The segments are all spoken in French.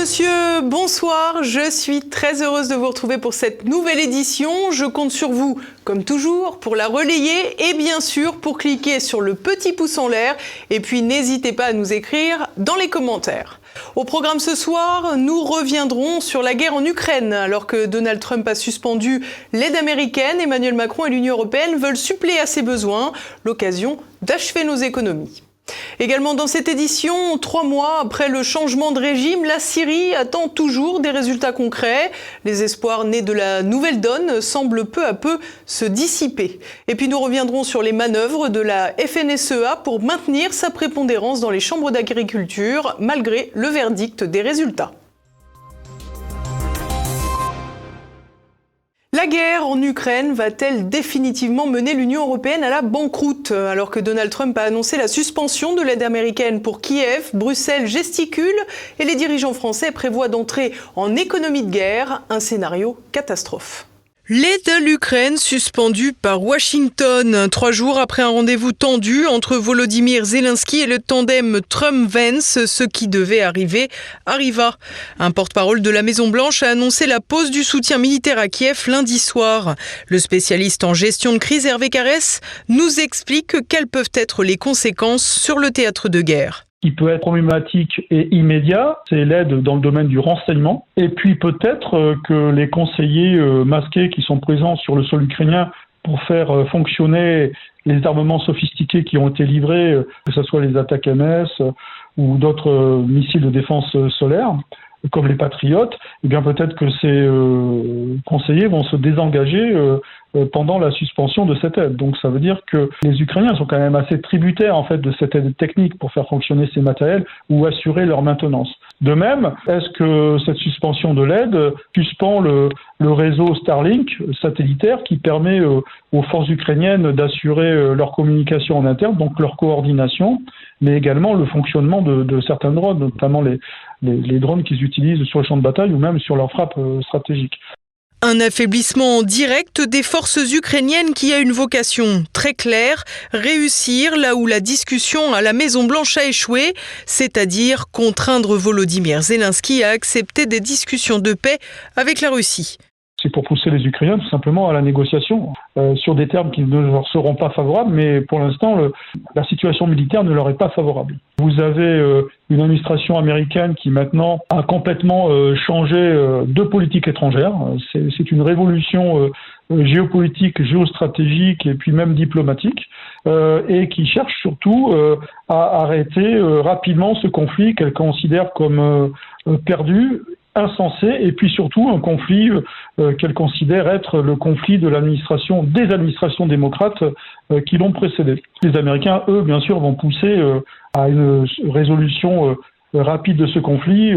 monsieur, bonsoir. Je suis très heureuse de vous retrouver pour cette nouvelle édition. Je compte sur vous, comme toujours, pour la relayer et bien sûr pour cliquer sur le petit pouce en l'air. Et puis n'hésitez pas à nous écrire dans les commentaires. Au programme ce soir, nous reviendrons sur la guerre en Ukraine. Alors que Donald Trump a suspendu l'aide américaine, Emmanuel Macron et l'Union européenne veulent suppléer à ses besoins, l'occasion d'achever nos économies. Également dans cette édition, 3 mois après le changement de régime, la Syrie attend toujours des résultats concrets. Les espoirs nés de la nouvelle donne semblent peu à peu se dissiper. Et puis nous reviendrons sur les manœuvres de la FNSEA pour maintenir sa prépondérance dans les chambres d'agriculture, malgré le verdict des résultats. La guerre en Ukraine va-t-elle définitivement mener l'Union européenne à la banqueroute? Alors que Donald Trump a annoncé la suspension de l'aide américaine pour Kiev, Bruxelles gesticule et les dirigeants français prévoient d'entrer en économie de guerre, un scénario catastrophe. L'aide à l'Ukraine suspendue par Washington 3 jours après un rendez-vous tendu entre Volodymyr Zelensky et le tandem Trump-Vance. Ce qui devait arriver arriva. Un porte-parole de la Maison-Blanche a annoncé la pause du soutien militaire à Kiev lundi soir. Le spécialiste en gestion de crise Hervé Carès nous explique quelles peuvent être les conséquences sur le théâtre de guerre. Qui peut être problématique et immédiat, c'est l'aide dans le domaine du renseignement. Et puis peut-être que les conseillers masqués qui sont présents sur le sol ukrainien pour faire fonctionner les armements sophistiqués qui ont été livrés, que ce soit les attaques MS ou d'autres missiles de défense solaire, comme les Patriotes, eh bien peut-être que ces conseillers vont se désengager pendant la suspension de cette aide. Donc ça veut dire que les Ukrainiens sont quand même assez tributaires en fait de cette aide technique pour faire fonctionner ces matériels ou assurer leur maintenance. De même, est-ce que cette suspension de l'aide suspend le réseau Starlink satellitaire qui permet aux forces ukrainiennes d'assurer leur communication en interne, donc leur coordination, mais également le fonctionnement de certains drones, notamment les drones qu'ils utilisent sur le champ de bataille ou même sur leurs frappes stratégiques. Un affaiblissement direct des forces ukrainiennes qui a une vocation très claire, réussir là où la discussion à la Maison-Blanche a échoué, c'est-à-dire contraindre Volodymyr Zelensky à accepter des discussions de paix avec la Russie. C'est pour pousser les Ukrainiens tout simplement à la négociation sur des termes qui ne leur seront pas favorables, mais pour l'instant, la situation militaire ne leur est pas favorable. Vous avez une administration américaine qui maintenant a complètement changé de politique étrangère. C'est une révolution géopolitique, géostratégique et puis même diplomatique, et qui cherche surtout à arrêter rapidement ce conflit qu'elle considère comme perdu, insensé, et puis surtout un conflit qu'elle considère être le conflit de des administrations démocrates qui l'ont précédé. Les Américains, eux, bien sûr, vont pousser à une résolution rapide de ce conflit,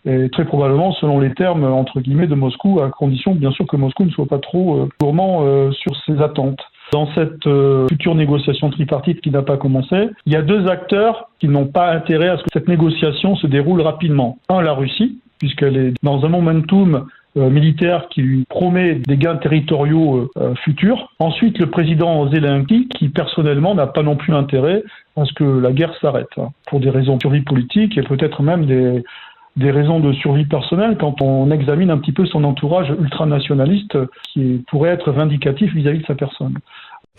et très probablement selon les termes, entre guillemets, de Moscou, à condition, bien sûr, que Moscou ne soit pas trop gourmand sur ses attentes. Dans cette future négociation tripartite qui n'a pas commencé, il y a 2 acteurs qui n'ont pas intérêt à ce que cette négociation se déroule rapidement. Un, la Russie, puisqu'elle est dans un momentum militaire qui lui promet des gains territoriaux futurs. Ensuite, le président Zelensky, qui personnellement n'a pas non plus intérêt à ce que la guerre s'arrête, pour des raisons de survie politique et peut-être même des raisons de survie personnelle quand on examine un petit peu son entourage ultranationaliste qui pourrait être vindicatif vis-à-vis de sa personne.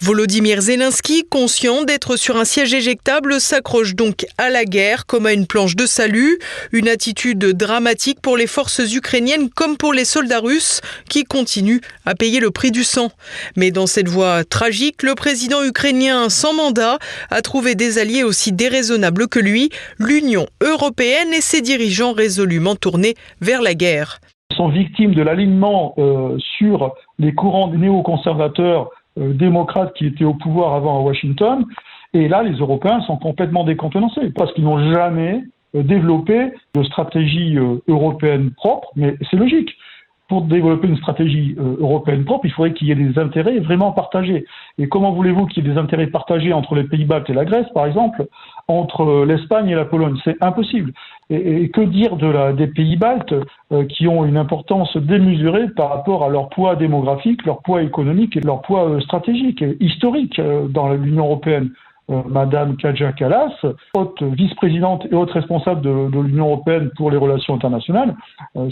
Volodymyr Zelensky, conscient d'être sur un siège éjectable, s'accroche donc à la guerre comme à une planche de salut. Une attitude dramatique pour les forces ukrainiennes comme pour les soldats russes qui continuent à payer le prix du sang. Mais dans cette voie tragique, le président ukrainien sans mandat a trouvé des alliés aussi déraisonnables que lui, l'Union européenne et ses dirigeants résolument tournés vers la guerre. Ils sont victimes de l'alignement sur les courants néoconservateurs démocrates qui étaient au pouvoir avant à Washington, et là les Européens sont complètement décontenancés parce qu'ils n'ont jamais développé de stratégie européenne propre, mais c'est logique. Pour développer une stratégie européenne propre, il faudrait qu'il y ait des intérêts vraiment partagés. Et comment voulez-vous qu'il y ait des intérêts partagés entre les pays baltes et la Grèce, par exemple, entre l'Espagne et la Pologne? C'est impossible. Et que dire des pays baltes qui ont une importance démesurée par rapport à leur poids démographique, leur poids économique et leur poids stratégique et historique dans l'Union européenne? Madame Kaja Kallas, haute vice-présidente et haute responsable de l'Union européenne pour les relations internationales,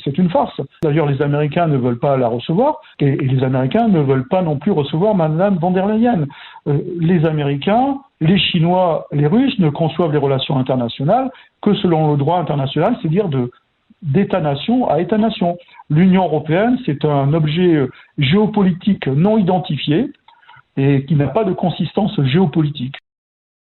c'est une farce. D'ailleurs, les Américains ne veulent pas la recevoir et les Américains ne veulent pas non plus recevoir Madame von der Leyen. Les Américains, les Chinois, les Russes ne conçoivent les relations internationales que selon le droit international, c'est-à-dire d'État-nation à État-nation. L'Union européenne, c'est un objet géopolitique non identifié et qui n'a pas de consistance géopolitique.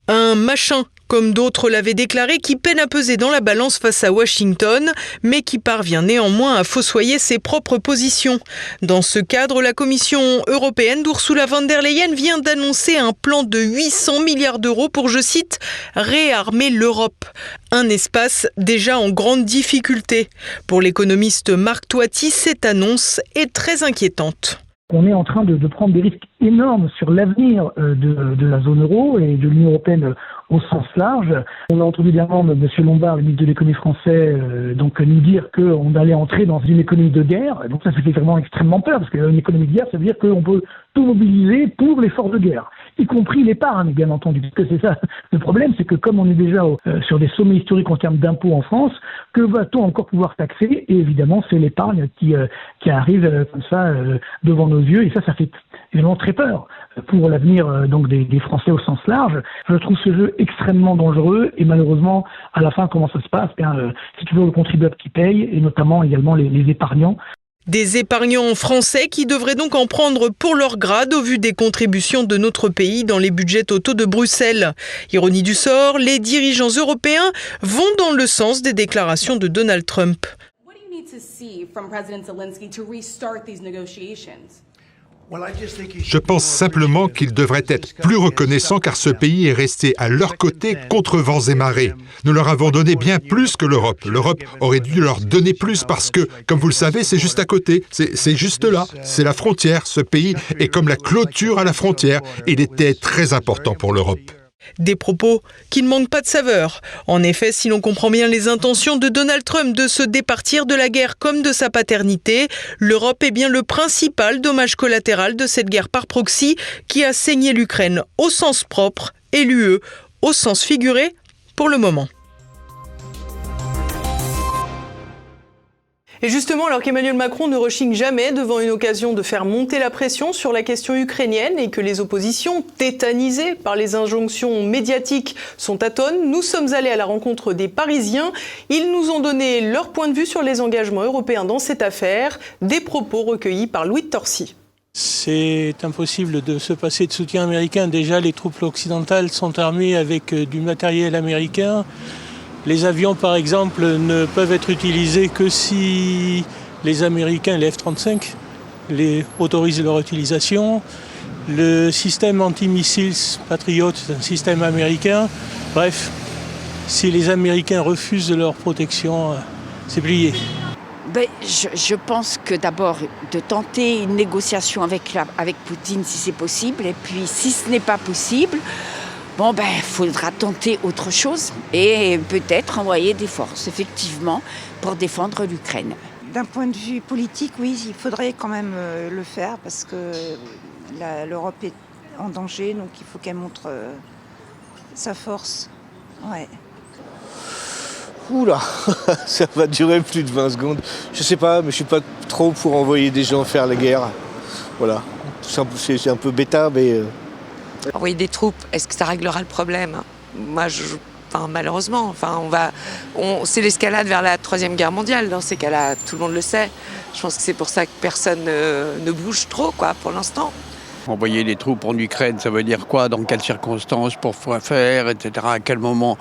Un machin, comme d'autres l'avaient déclaré, qui peine à peser dans la balance face à Washington, mais qui parvient néanmoins à fossoyer ses propres positions. Dans ce cadre, la Commission européenne d'Ursula von der Leyen vient d'annoncer un plan de 800 milliards d'euros pour, je cite, « réarmer l'Europe ». Un espace déjà en grande difficulté. Pour l'économiste Marc Toiti, cette annonce est très inquiétante. On est en train de prendre des risques énormes sur l'avenir de la zone euro et de l'Union européenne au sens large. On a entendu dernièrement M. Lombard, le ministre de l'économie français, nous dire qu'on allait entrer dans une économie de guerre. Donc ça fait vraiment extrêmement peur, parce qu'une économie de guerre, ça veut dire qu'on peut tout mobiliser pour l'effort de guerre, y compris l'épargne, bien entendu. Parce que c'est ça le problème, c'est que comme on est déjà sur des sommets historiques en termes d'impôts en France, que va-t-on encore pouvoir taxer? Et évidemment, c'est l'épargne qui arrive comme ça devant nos yeux. Et ça fait évidemment très peur pour l'avenir des Français au sens large. Je trouve ce jeu extrêmement dangereux et malheureusement, à la fin, comment ça se passe? C'est toujours le contribuable qui paye et notamment également les épargnants. Des épargnants français qui devraient donc en prendre pour leur grade au vu des contributions de notre pays dans les budgets totaux de Bruxelles. Ironie du sort, les dirigeants européens vont dans le sens des déclarations de Donald Trump. What do you need to see from President Zelensky to restart these negotiations? Je pense simplement qu'ils devraient être plus reconnaissants car ce pays est resté à leur côté contre vents et marées. Nous leur avons donné bien plus que l'Europe. L'Europe aurait dû leur donner plus parce que, comme vous le savez, c'est juste à côté. C'est juste là. C'est la frontière. Ce pays est comme la clôture à la frontière. Il était très important pour l'Europe. Des propos qui ne manquent pas de saveur. En effet, si l'on comprend bien les intentions de Donald Trump de se départir de la guerre comme de sa paternité, l'Europe est bien le principal dommage collatéral de cette guerre par proxy qui a saigné l'Ukraine au sens propre et l'UE au sens figuré pour le moment. Et justement, alors qu'Emmanuel Macron ne rechigne jamais devant une occasion de faire monter la pression sur la question ukrainienne et que les oppositions, tétanisées par les injonctions médiatiques, sont atones, nous sommes allés à la rencontre des Parisiens. Ils nous ont donné leur point de vue sur les engagements européens dans cette affaire, des propos recueillis par Louis de Torcy. C'est impossible de se passer de soutien américain. Déjà, les troupes occidentales sont armées avec du matériel américain. Les avions, par exemple, ne peuvent être utilisés que si les Américains, les F-35, autorisent leur utilisation. Le système antimissiles Patriot, c'est un système américain. Bref, si les Américains refusent leur protection, c'est plié. Je pense que d'abord, de tenter une négociation avec Poutine si c'est possible. Et puis, si ce n'est pas possible, faudra tenter autre chose et peut-être envoyer des forces, effectivement, pour défendre l'Ukraine. D'un point de vue politique, oui, il faudrait quand même le faire parce que l'Europe est en danger, donc il faut qu'elle montre sa force. Ouais. Oula, ça va durer plus de 20 secondes. Je sais pas, mais je suis pas trop pour envoyer des gens faire la guerre. Voilà, c'est un peu bêta, mais... Envoyer des troupes, est-ce que ça réglera le problème? Moi, malheureusement, c'est l'escalade vers la Troisième Guerre mondiale. Dans ces cas-là, tout le monde le sait. Je pense que c'est pour ça que personne ne bouge trop, pour l'instant. Envoyer des troupes en Ukraine, ça veut dire quoi? Dans quelles circonstances? Pour quoi faire? Etc. À quel moment?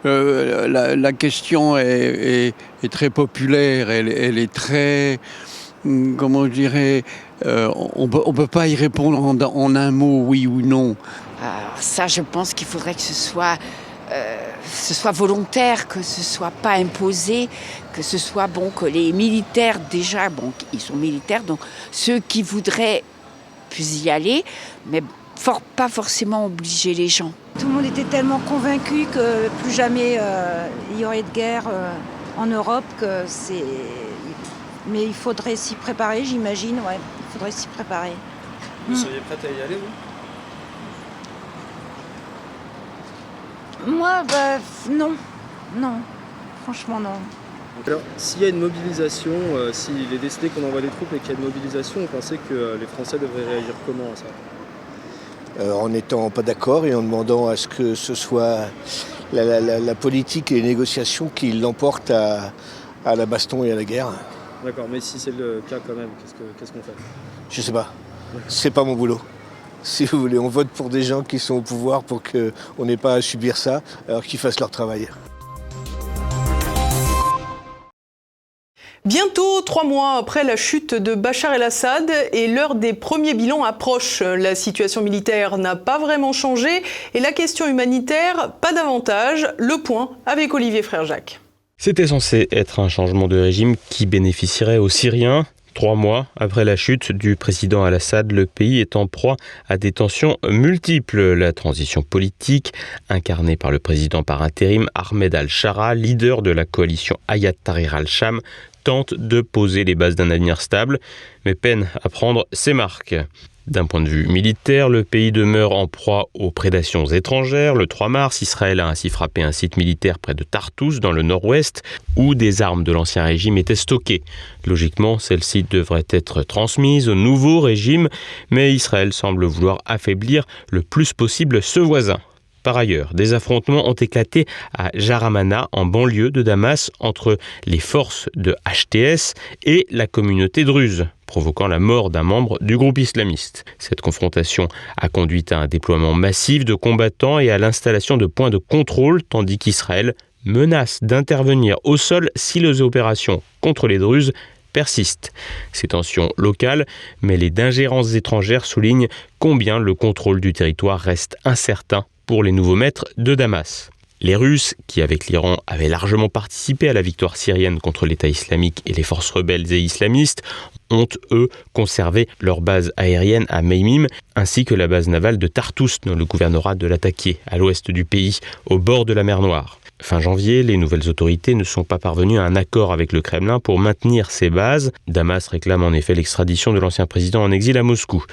La question est très populaire. Elle est très... Comment je dirais, on peut pas y répondre en un mot, oui ou non. Alors ça, je pense qu'il faudrait que ce soit volontaire, que ce soit pas imposé, que ce soit que les militaires déjà, ils sont militaires, donc ceux qui voudraient puissent y aller, mais pas forcément obliger les gens. Tout le monde était tellement convaincu que plus jamais il y aurait de guerre en Europe que c'est... Mais il faudrait s'y préparer, j'imagine, ouais. Il faudrait s'y préparer. Vous seriez prête à y aller, vous? Moi, non. Non. Franchement, non. Alors, s'il y a une mobilisation, s'il est décidé qu'on envoie des troupes et qu'il y a une mobilisation, vous pensez que les Français devraient réagir comment à ça ? En n'étant pas d'accord et en demandant à ce que ce soit la politique et les négociations qui l'emportent à la baston et à la guerre. D'accord, mais si c'est le cas quand même, qu'est-ce qu'on fait ? Je sais pas. C'est pas mon boulot. Si vous voulez, on vote pour des gens qui sont au pouvoir pour qu'on n'ait pas à subir ça, alors qu'ils fassent leur travail. Bientôt 3 mois après la chute de Bachar el-Assad et l'heure des premiers bilans approche. La situation militaire n'a pas vraiment changé et la question humanitaire, pas davantage. Le point avec Olivier Frère-Jacques. C'était censé être un changement de régime qui bénéficierait aux Syriens. 3 mois après la chute du président al-Assad, le pays est en proie à des tensions multiples. La transition politique, incarnée par le président par intérim Ahmed al-Shara, leader de la coalition Hayat Tahrir al-Sham, tente de poser les bases d'un avenir stable, mais peine à prendre ses marques. D'un point de vue militaire, le pays demeure en proie aux prédations étrangères. Le 3 mars, Israël a ainsi frappé un site militaire près de Tartous, dans le nord-ouest, où des armes de l'ancien régime étaient stockées. Logiquement, celles-ci devraient être transmises au nouveau régime, mais Israël semble vouloir affaiblir le plus possible ce voisin. Par ailleurs, des affrontements ont éclaté à Jaramana, en banlieue de Damas, entre les forces de HTS et la communauté druze, provoquant la mort d'un membre du groupe islamiste. Cette confrontation a conduit à un déploiement massif de combattants et à l'installation de points de contrôle, tandis qu'Israël menace d'intervenir au sol si les opérations contre les druzes persistent. Ces tensions locales, mêlées d'ingérences étrangères, soulignent combien le contrôle du territoire reste incertain pour les nouveaux maîtres de Damas. Les Russes, qui avec l'Iran avaient largement participé à la victoire syrienne contre l'État islamique et les forces rebelles et islamistes, ont, eux, conservé leur base aérienne à Meimim, ainsi que la base navale de Tartous dans le gouvernorat de Latakia, à l'ouest du pays, au bord de la mer Noire. Fin janvier, les nouvelles autorités ne sont pas parvenues à un accord avec le Kremlin pour maintenir ces bases. Damas réclame en effet l'extradition de l'ancien président en exil à Moscou.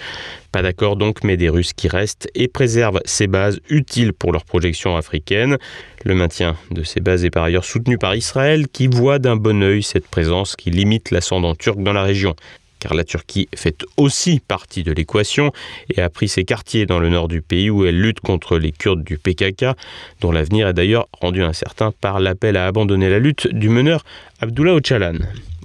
Pas d'accord donc, mais des Russes qui restent et préservent ces bases utiles pour leur projection africaine. Le maintien de ces bases est par ailleurs soutenu par Israël, qui voit d'un bon œil cette présence qui limite l'ascendant turc dans la région. Car la Turquie fait aussi partie de l'équation et a pris ses quartiers dans le nord du pays où elle lutte contre les Kurdes du PKK, dont l'avenir est d'ailleurs rendu incertain par l'appel à abandonner la lutte du meneur Abdullah Öcalan.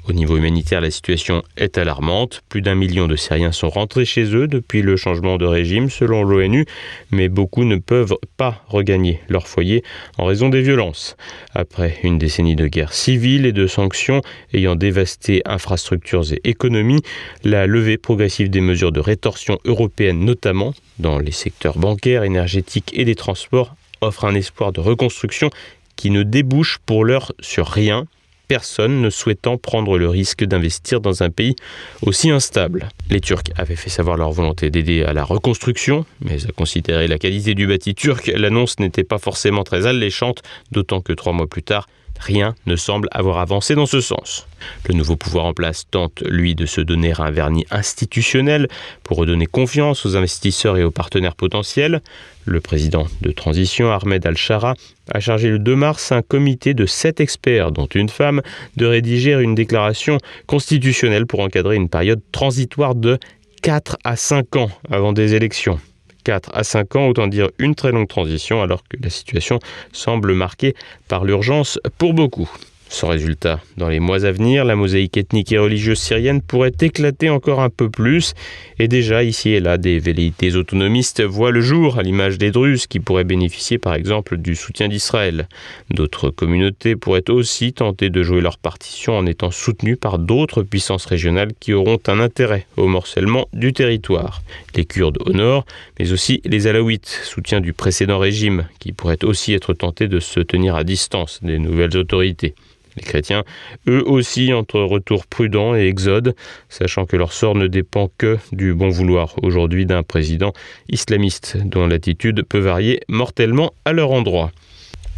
Au niveau humanitaire, la situation est alarmante. Plus d'1 million de Syriens sont rentrés chez eux depuis le changement de régime, selon l'ONU, mais beaucoup ne peuvent pas regagner leur foyer en raison des violences. Après une décennie de guerre civile et de sanctions ayant dévasté infrastructures et économies, la levée progressive des mesures de rétorsion européennes, notamment dans les secteurs bancaires, énergétiques et des transports, offre un espoir de reconstruction qui ne débouche pour l'heure sur rien. Personne ne souhaitant prendre le risque d'investir dans un pays aussi instable. Les Turcs avaient fait savoir leur volonté d'aider à la reconstruction, mais à considérer la qualité du bâti turc, l'annonce n'était pas forcément très alléchante, d'autant que 3 mois plus tard, rien ne semble avoir avancé dans ce sens. Le nouveau pouvoir en place tente, lui, de se donner un vernis institutionnel pour redonner confiance aux investisseurs et aux partenaires potentiels. Le président de transition, Ahmed al-Shara, a chargé le 2 mars un comité de 7 experts, dont une femme, de rédiger une déclaration constitutionnelle pour encadrer une période transitoire de 4 à 5 ans avant des élections. 4 à 5 ans, autant dire une très longue transition, alors que la situation semble marquée par l'urgence pour beaucoup. Sans résultat, dans les mois à venir, la mosaïque ethnique et religieuse syrienne pourrait éclater encore un peu plus. Et déjà, ici et là, des velléités autonomistes voient le jour, à l'image des Druzes, qui pourraient bénéficier par exemple du soutien d'Israël. D'autres communautés pourraient aussi tenter de jouer leur partition en étant soutenues par d'autres puissances régionales qui auront un intérêt au morcellement du territoire. Les Kurdes au nord, mais aussi les Alaouites, soutiens du précédent régime, qui pourraient aussi être tentés de se tenir à distance des nouvelles autorités. Les chrétiens, eux aussi, entre retour prudent et exode, sachant que leur sort ne dépend que du bon vouloir aujourd'hui d'un président islamiste, dont l'attitude peut varier mortellement à leur endroit.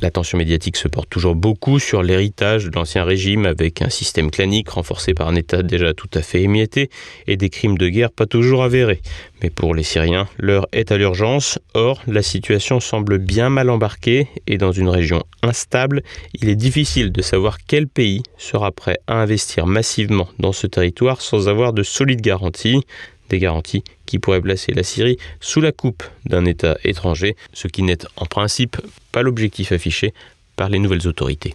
L'attention médiatique se porte toujours beaucoup sur l'héritage de l'ancien régime avec un système clanique renforcé par un État déjà tout à fait émietté et des crimes de guerre pas toujours avérés. Mais pour les Syriens, l'heure est à l'urgence. Or, la situation semble bien mal embarquée et dans une région instable, il est difficile de savoir quel pays sera prêt à investir massivement dans ce territoire sans avoir de solides garanties. Des garanties qui pourraient placer la Syrie sous la coupe d'un État étranger, ce qui n'est en principe pas l'objectif affiché par les nouvelles autorités.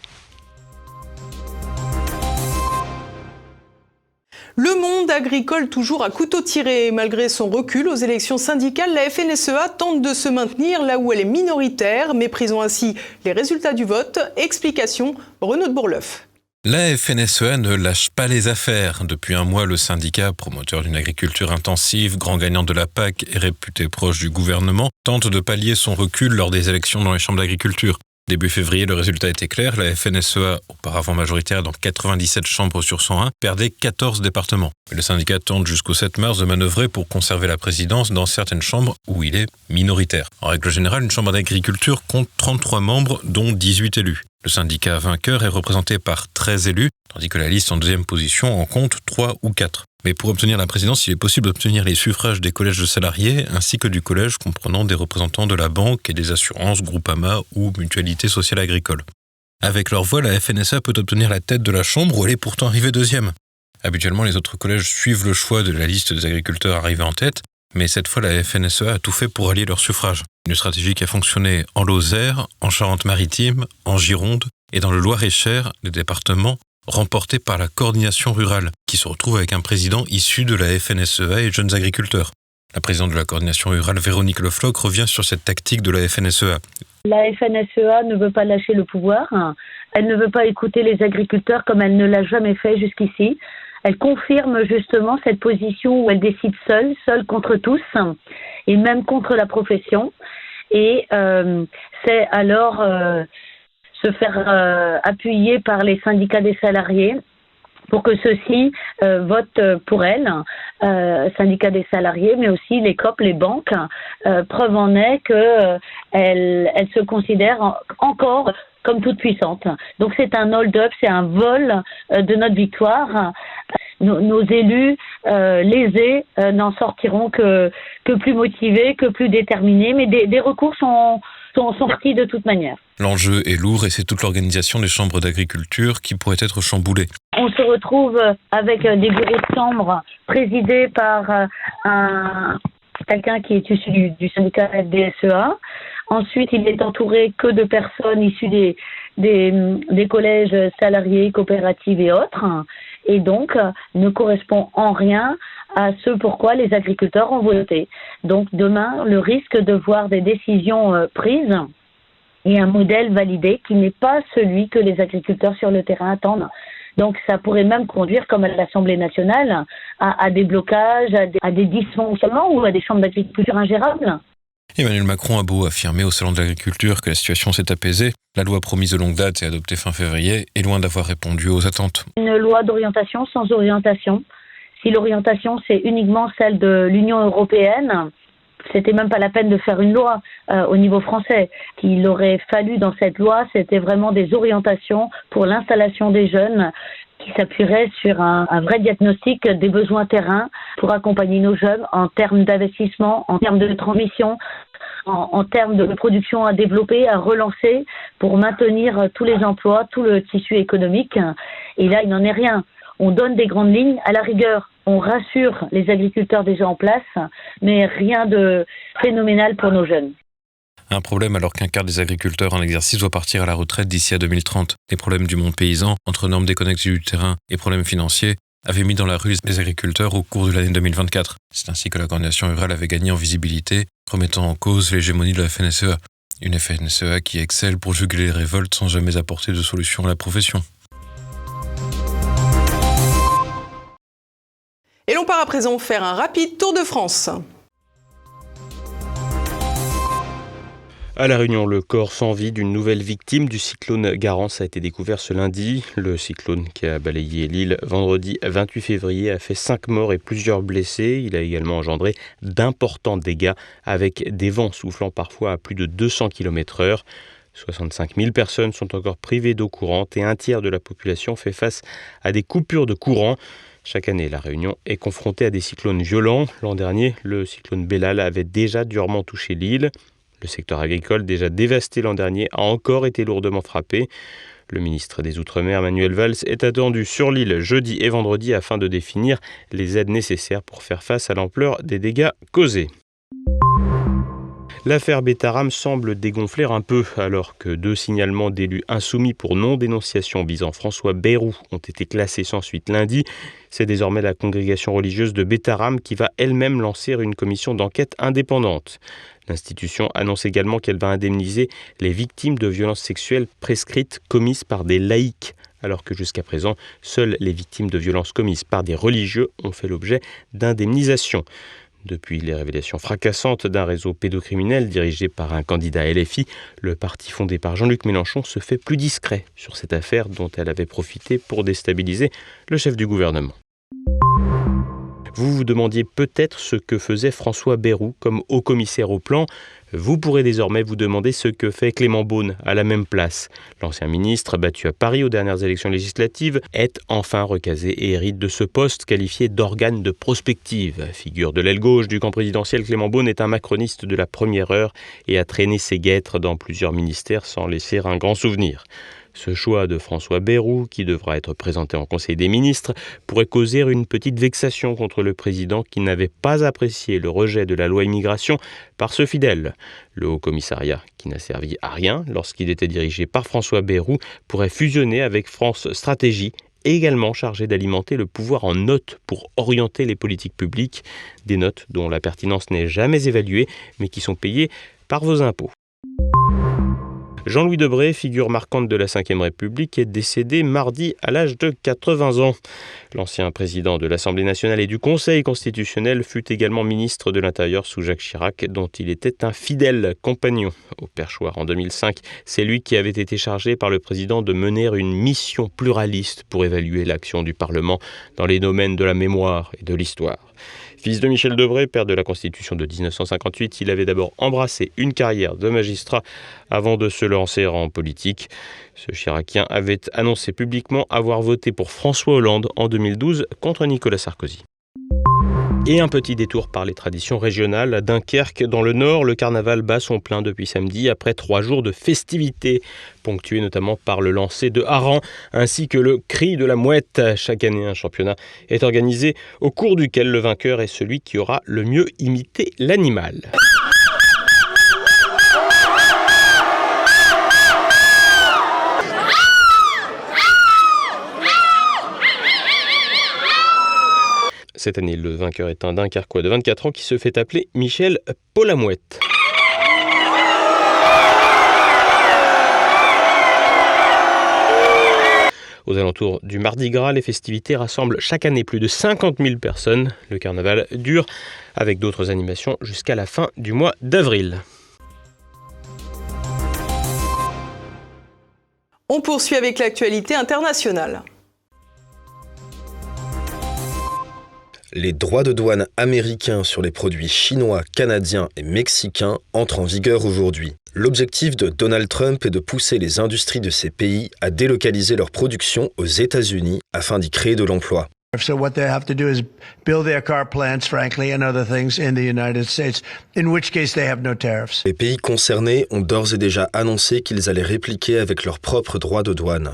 Le monde agricole toujours à couteau tiré. Malgré son recul aux élections syndicales, la FNSEA tente de se maintenir là où elle est minoritaire, méprisant ainsi les résultats du vote. Explication, Renaud de Bourleuf. La FNSEA ne lâche pas les affaires. Depuis un mois, le syndicat, promoteur d'une agriculture intensive, grand gagnant de la PAC et réputé proche du gouvernement, tente de pallier son recul lors des élections dans les chambres d'agriculture. Début février, le résultat était clair. La FNSEA, auparavant majoritaire dans 97 chambres sur 101, perdait 14 départements. Le syndicat tente jusqu'au 7 mars de manœuvrer pour conserver la présidence dans certaines chambres où il est minoritaire. En règle générale, une chambre d'agriculture compte 33 membres, dont 18 élus. Le syndicat vainqueur est représenté par 13 élus, tandis que la liste en deuxième position en compte 3 ou 4. Mais pour obtenir la présidence, il est possible d'obtenir les suffrages des collèges de salariés ainsi que du collège comprenant des représentants de la banque et des assurances, Groupama ou Mutualité sociale agricole. Avec leur voix, la FNSEA peut obtenir la tête de la chambre où elle est pourtant arrivée deuxième. Habituellement, les autres collèges suivent le choix de la liste des agriculteurs arrivés en tête, mais cette fois, la FNSEA a tout fait pour allier leurs suffrages. Une stratégie qui a fonctionné en Lozère, en Charente-Maritime, en Gironde et dans le Loir-et-Cher, des départements remportés par la coordination rurale, qui se retrouve avec un président issu de la FNSEA et jeunes agriculteurs. La présidente de la coordination rurale, Véronique Le Floch, revient sur cette tactique de la FNSEA. La FNSEA ne veut pas lâcher le pouvoir. Elle ne veut pas écouter les agriculteurs comme elle ne l'a jamais fait jusqu'ici. Elle confirme justement cette position où elle décide seule contre tous, et même contre la profession. Et c'est alors se faire appuyer par les syndicats des salariés pour que ceux-ci votent pour elle, syndicats des salariés, mais aussi les COP, les banques. Preuve en est qu'elle se considère encore comme toute puissante. Donc c'est un hold-up, c'est un vol de notre victoire. Nos élus lésés n'en sortiront que plus motivés, que plus déterminés, mais des recours sont sortis de toute manière. L'enjeu est lourd et c'est toute l'organisation des chambres d'agriculture qui pourrait être chamboulée. On se retrouve avec des bureaux de chambre présidés par quelqu'un qui est issu du syndicat FDSEA. Ensuite, il est entouré que de personnes issues des collèges salariés, coopératives et autres, et donc ne correspond en rien à ce pourquoi les agriculteurs ont voté. Donc demain, le risque de voir des décisions prises et un modèle validé qui n'est pas celui que les agriculteurs sur le terrain attendent. Donc ça pourrait même conduire, comme à l'Assemblée nationale, à des blocages, à des dysfonctionnements ou à des chambres d'agriculture ingérables. Emmanuel Macron a beau affirmer au Salon de l'Agriculture que la situation s'est apaisée, la loi promise de longue date et adoptée fin février est loin d'avoir répondu aux attentes. Une loi d'orientation sans orientation. Si l'orientation, c'est uniquement celle de l'Union européenne, c'était même pas la peine de faire une loi au niveau français. Ce qu'il aurait fallu dans cette loi, c'était vraiment des orientations pour l'installation des jeunes qui s'appuierait sur un vrai diagnostic des besoins terrain pour accompagner nos jeunes en termes d'investissement, en termes de transmission, en termes de production à développer, à relancer pour maintenir tous les emplois, tout le tissu économique. Et là, il n'en est rien. On donne des grandes lignes à la rigueur. On rassure les agriculteurs déjà en place, mais rien de phénoménal pour nos jeunes. Un problème alors qu'un quart des agriculteurs en exercice doit partir à la retraite d'ici à 2030. Les problèmes du monde paysan, entre normes déconnectées du terrain et problèmes financiers, avaient mis dans la rue les agriculteurs au cours de l'année 2024. C'est ainsi que la coordination rurale avait gagné en visibilité, remettant en cause l'hégémonie de la FNSEA. Une FNSEA qui excelle pour juguler les révoltes sans jamais apporter de solution à la profession. Et l'on part à présent faire un rapide tour de France. À La Réunion, le corps sans vie d'une nouvelle victime du cyclone Garance a été découvert ce lundi. Le cyclone qui a balayé l'île vendredi 28 février a fait 5 morts et plusieurs blessés. Il a également engendré d'importants dégâts avec des vents soufflant parfois à plus de 200 km/h. 65 000 personnes sont encore privées d'eau courante et un tiers de la population fait face à des coupures de courant. Chaque année, La Réunion est confrontée à des cyclones violents. L'an dernier, le cyclone Bellal avait déjà durement touché l'île. Le secteur agricole, déjà dévasté l'an dernier, a encore été lourdement frappé. Le ministre des Outre-mer, Manuel Valls, est attendu sur l'île jeudi et vendredi afin de définir les aides nécessaires pour faire face à l'ampleur des dégâts causés. L'affaire Betaram semble dégonfler un peu alors que 2 signalements d'élus insoumis pour non-dénonciation visant François Bayrou ont été classés sans suite lundi. C'est désormais la congrégation religieuse de Betaram qui va elle-même lancer une commission d'enquête indépendante. L'institution annonce également qu'elle va indemniser les victimes de violences sexuelles prescrites commises par des laïcs, alors que jusqu'à présent, seules les victimes de violences commises par des religieux ont fait l'objet d'indemnisation. Depuis les révélations fracassantes d'un réseau pédocriminel dirigé par un candidat LFI, le parti fondé par Jean-Luc Mélenchon se fait plus discret sur cette affaire dont elle avait profité pour déstabiliser le chef du gouvernement. Vous vous demandiez peut-être ce que faisait François Bayrou comme haut-commissaire au plan. Vous pourrez désormais vous demander ce que fait Clément Beaune à la même place. L'ancien ministre, battu à Paris aux dernières élections législatives, est enfin recasé et hérite de ce poste qualifié d'organe de prospective. Figure de l'aile gauche du camp présidentiel, Clément Beaune est un macroniste de la première heure et a traîné ses guêtres dans plusieurs ministères sans laisser un grand souvenir. Ce choix de François Bayrou, qui devra être présenté en Conseil des ministres, pourrait causer une petite vexation contre le président qui n'avait pas apprécié le rejet de la loi immigration par ce fidèle. Le Haut-Commissariat, qui n'a servi à rien lorsqu'il était dirigé par François Bayrou, pourrait fusionner avec France Stratégie, également chargé d'alimenter le pouvoir en notes pour orienter les politiques publiques, des notes dont la pertinence n'est jamais évaluée, mais qui sont payées par vos impôts. Jean-Louis Debré, figure marquante de la Ve République, est décédé mardi à l'âge de 80 ans. L'ancien président de l'Assemblée nationale et du Conseil constitutionnel fut également ministre de l'Intérieur sous Jacques Chirac, dont il était un fidèle compagnon. Au perchoir en 2005, c'est lui qui avait été chargé par le président de mener une mission pluraliste pour évaluer l'action du Parlement dans les domaines de la mémoire et de l'histoire. Fils de Michel Debré, père de la Constitution de 1958, il avait d'abord embrassé une carrière de magistrat avant de se lancer en politique. Ce Chiracien avait annoncé publiquement avoir voté pour François Hollande en 2012 contre Nicolas Sarkozy. Et un petit détour par les traditions régionales. À Dunkerque, dans le Nord, le carnaval bat son plein depuis samedi après 3 jours de festivités, ponctués notamment par le lancer de harengs ainsi que le cri de la mouette. Chaque année, un championnat est organisé au cours duquel le vainqueur est celui qui aura le mieux imité l'animal. Cette année, le vainqueur est un Dunkerquois de 24 ans qui se fait appeler Michel Polamouette. Aux alentours du Mardi Gras, les festivités rassemblent chaque année plus de 50 000 personnes. Le carnaval dure, avec d'autres animations, jusqu'à la fin du mois d'avril. On poursuit avec l'actualité internationale. Les droits de douane américains sur les produits chinois, canadiens et mexicains entrent en vigueur aujourd'hui. L'objectif de Donald Trump est de pousser les industries de ces pays à délocaliser leur production aux États-Unis afin d'y créer de l'emploi. So what they have to do is build their car plants, frankly, and other things in the United States, in which case they have no tariffs. Les pays concernés ont d'ores et déjà annoncé qu'ils allaient répliquer avec leurs propres droits de douane.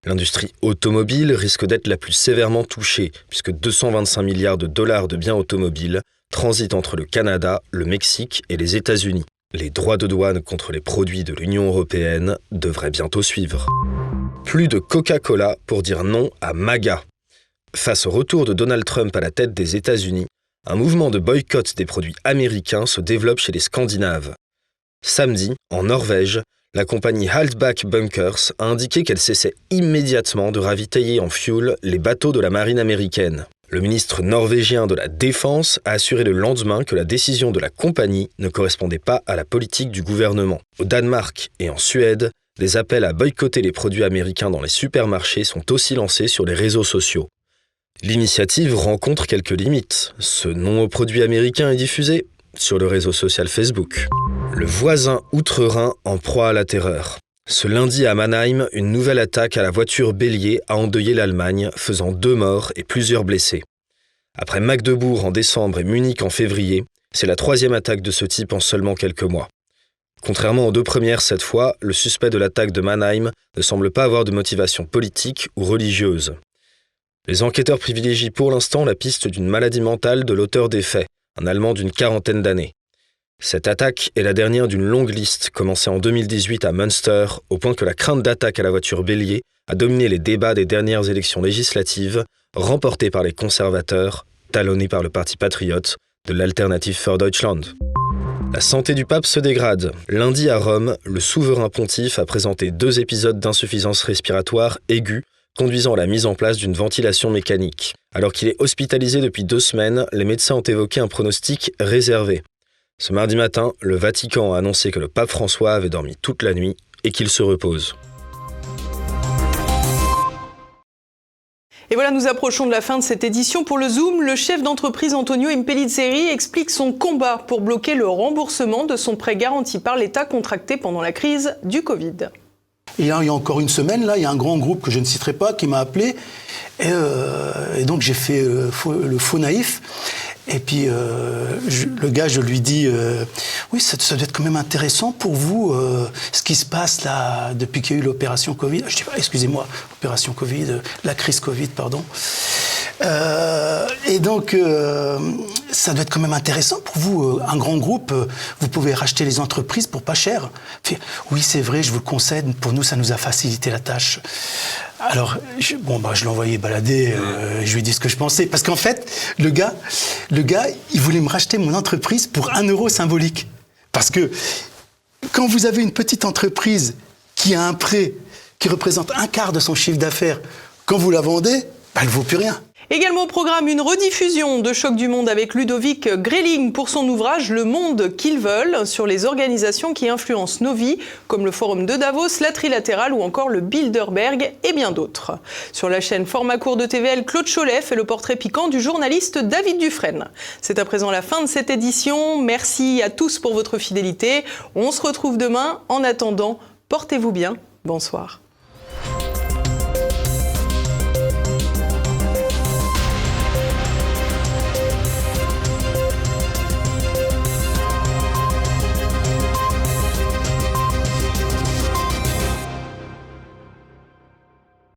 L'industrie automobile risque d'être la plus sévèrement touchée, puisque 225 milliards de dollars de biens automobiles transitent entre le Canada, le Mexique et les États-Unis. Les droits de douane contre les produits de l'Union européenne devraient bientôt suivre. Plus de Coca-Cola pour dire non à MAGA. Face au retour de Donald Trump à la tête des États-Unis, un mouvement de boycott des produits américains se développe chez les Scandinaves. Samedi, en Norvège, la compagnie Haltback Bunkers a indiqué qu'elle cessait immédiatement de ravitailler en fioul les bateaux de la marine américaine. Le ministre norvégien de la Défense a assuré le lendemain que la décision de la compagnie ne correspondait pas à la politique du gouvernement. Au Danemark et en Suède, des appels à boycotter les produits américains dans les supermarchés sont aussi lancés sur les réseaux sociaux. L'initiative rencontre quelques limites. Ce non aux produits américains est diffusé sur le réseau social Facebook. Le voisin outre-Rhin en proie à la terreur. Ce lundi à Mannheim, une nouvelle attaque à la voiture bélier a endeuillé l'Allemagne, faisant 2 morts et plusieurs blessés. Après Magdebourg en décembre et Munich en février, c'est la 3e attaque de ce type en seulement quelques mois. Contrairement aux 2 premières cette fois, le suspect de l'attaque de Mannheim ne semble pas avoir de motivation politique ou religieuse. Les enquêteurs privilégient pour l'instant la piste d'une maladie mentale de l'auteur des faits, un Allemand d'une 40aine d'années. Cette attaque est la dernière d'une longue liste commencée en 2018 à Münster, au point que la crainte d'attaque à la voiture bélier a dominé les débats des dernières élections législatives, remportées par les conservateurs, talonnés par le parti patriote de l'Alternative für Deutschland. La santé du pape se dégrade. Lundi à Rome, le souverain pontife a présenté 2 épisodes d'insuffisance respiratoire aiguë, conduisant à la mise en place d'une ventilation mécanique. Alors qu'il est hospitalisé depuis 2 semaines, les médecins ont évoqué un pronostic réservé. Ce mardi matin, le Vatican a annoncé que le pape François avait dormi toute la nuit et qu'il se repose. Et voilà, nous approchons de la fin de cette édition. Pour le Zoom, le chef d'entreprise Antonio Impellizzeri explique son combat pour bloquer le remboursement de son prêt garanti par l'État contracté pendant la crise du Covid. Et là, il y a encore une semaine, là, il y a un grand groupe que je ne citerai pas qui m'a appelé. Et donc j'ai fait le faux naïf. Et puis le gars, je lui dis oui, ça doit être quand même intéressant pour vous ce qui se passe là depuis qu'il y a eu l'opération Covid. Je dis excusez-moi, opération Covid, la crise Covid, pardon. Et donc ça doit être quand même intéressant pour vous, un grand groupe, vous pouvez racheter les entreprises pour pas cher. Puis, oui, c'est vrai, je vous le concède, pour nous ça nous a facilité la tâche. Alors, je l'ai envoyé balader, je lui ai dit ce que je pensais. Parce qu'en fait, le gars, il voulait me racheter mon entreprise pour 1 euro symbolique. Parce que quand vous avez une petite entreprise qui a un prêt qui représente 1/4 de son chiffre d'affaires, quand vous la vendez, elle ne vaut plus rien. Également au programme, une rediffusion de Choc du Monde avec Ludovic Grelling pour son ouvrage « Le monde qu'ils veulent » sur les organisations qui influencent nos vies, comme le Forum de Davos, la Trilatérale ou encore le Bilderberg et bien d'autres. Sur la chaîne Format court de TVL, Claude Cholet fait le portrait piquant du journaliste David Dufresne. C'est à présent la fin de cette édition. Merci à tous pour votre fidélité. On se retrouve demain. En attendant, portez-vous bien. Bonsoir.